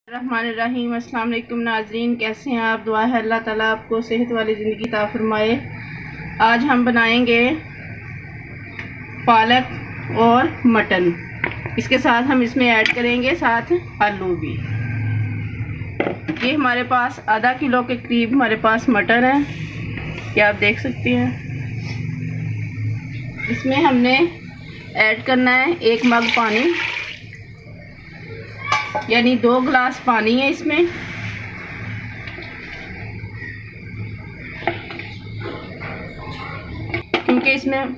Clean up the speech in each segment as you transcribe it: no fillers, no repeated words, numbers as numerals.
रहमानिर्रहीम। अस्सलाम वालेकुम नाज़रीन, कैसे हैं आप? दुआ है अल्लाह ताला आपको सेहत वाली ज़िंदगी अता फरमाए। आज हम बनाएंगे पालक और मटन। इसके साथ हम इसमें ऐड करेंगे साथ आलू भी। ये हमारे पास आधा किलो के करीब हमारे पास मटन है, ये आप देख सकते हैं। इसमें हमने ऐड करना है 1 मग पानी, यानी 2 गिलास पानी है इसमें। क्योंकि इसमें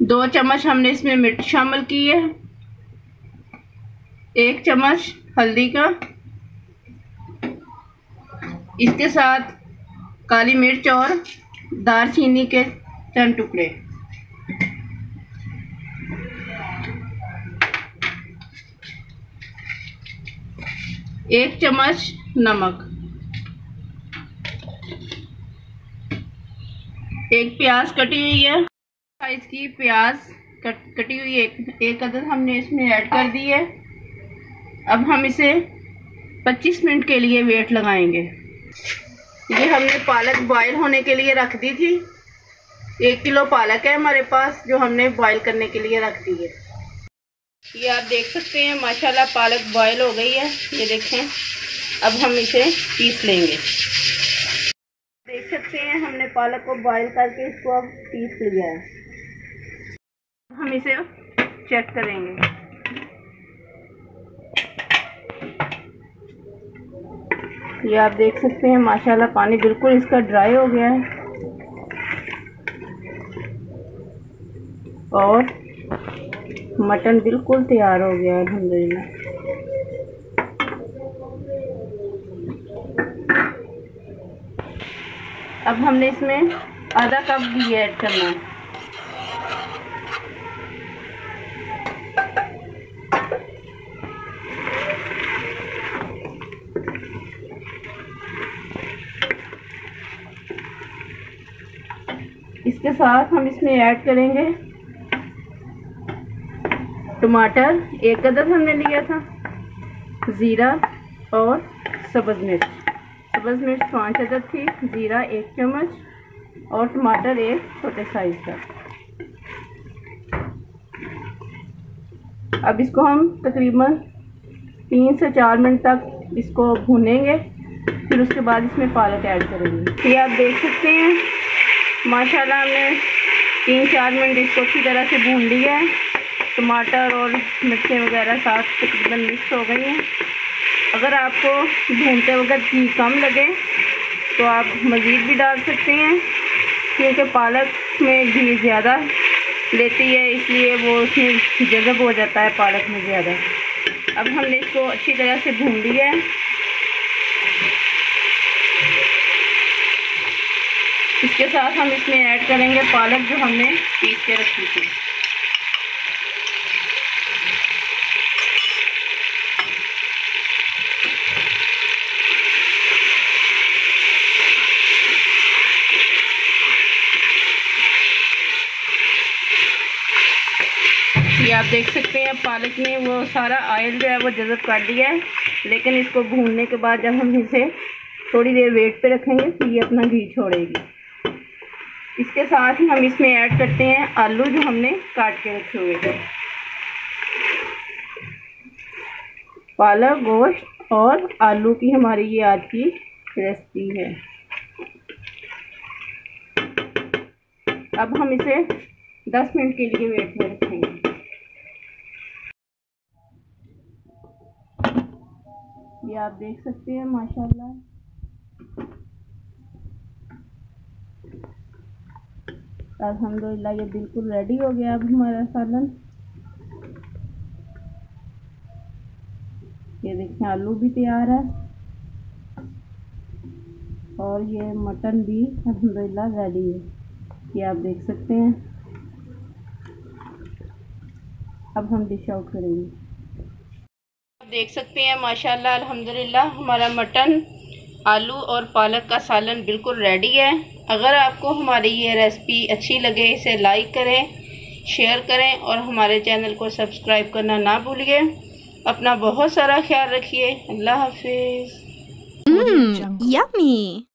2 चम्मच हमने इसमें मिर्च शामिल की है, 1 चम्मच हल्दी का, इसके साथ काली मिर्च और दालचीनी के चंद टुकड़े, एक चम्मच नमक, 1 प्याज कटी हुई है, साइज की प्याज कटी हुई एक अदद हमने इसमें ऐड कर दी है। अब हम इसे 25 मिनट के लिए वेट लगाएंगे। ये हमने पालक बॉईल होने के लिए रख दी थी। 1 किलो पालक है हमारे पास जो हमने बॉईल करने के लिए रख दी है। ये आप देख सकते हैं माशाल्लाह पालक बॉईल हो गई है, ये देखें। अब हम इसे पीस लेंगे। देख सकते हैं हमने पालक को बॉईल करके इसको अब पीस लिया है। हम इसे चेक करेंगे। ये आप देख सकते हैं माशाल्लाह पानी बिल्कुल इसका ड्राई हो गया है और मटन बिल्कुल तैयार हो गया है अल्हम्दुलिल्लाह। अब हमने इसमें आधा कप घी ऐड करना है। इसके साथ हम इसमें ऐड करेंगे टमाटर, 1 अदद हमने लिया था, ज़ीरा और सब्ज़ मिर्च। सब्ज़ मिर्च 5 अदद थी, ज़ीरा 1 चम्मच और टमाटर 1 छोटे साइज़ का। अब इसको हम तकरीबन 3 से 4 मिनट तक इसको भूनेंगे, फिर उसके बाद इसमें पालक ऐड करेंगे। ये आप देख सकते हैं माशाल्लाह हमने 3-4 मिनट इसको अच्छी तरह से भून लिया है। टमाटर और मिर्चें वगैरह साथ तकरीबन मिक्स हो गई हैं। अगर आपको भूनते वक्त घी कम लगे तो आप मज़ीद भी डाल सकते हैं, क्योंकि पालक में घी ज़्यादा लेती है, इसलिए वो उसमें जज़ब हो जाता है पालक में ज़्यादा। अब हमने इसको अच्छी तरह से भून लिया है। इसके साथ हम इसमें ऐड करेंगे पालक जो हमने पीस के रखी थी। ये आप देख सकते हैं पालक ने वो सारा ऑयल जो है वो जज़ब कर दिया है, लेकिन इसको भूनने के बाद जब हम इसे थोड़ी देर वेट पे रखेंगे तो ये अपना घी छोड़ेगी। इसके साथ ही हम इसमें ऐड करते हैं आलू जो हमने काट के रखे हुए थे। पालक, गोश्त और आलू की हमारी ये आज की रेसिपी है। अब हम इसे 10 मिनट के लिए वेट में रखेंगे। ये आप देख सकते हैं माशाल्लाह अल्हम्दुलिल्लाह ये बिल्कुल रेडी हो गया अब हमारा सालन। ये देखें आलू भी तैयार है और ये मटन भी अल्हम्दुलिल्लाह रेडी है, ये आप देख सकते हैं। अब हम डिश आउट करेंगे। देख सकते हैं माशाल्लाह अल्हम्दुलिल्लाह हमारा मटन, आलू और पालक का सालन बिल्कुल रेडी है। अगर आपको हमारी ये रेसिपी अच्छी लगे इसे लाइक करें, शेयर करें और हमारे चैनल को सब्सक्राइब करना ना भूलिए। अपना बहुत सारा ख्याल रखिए। अल्लाह हाफिज। Yummy.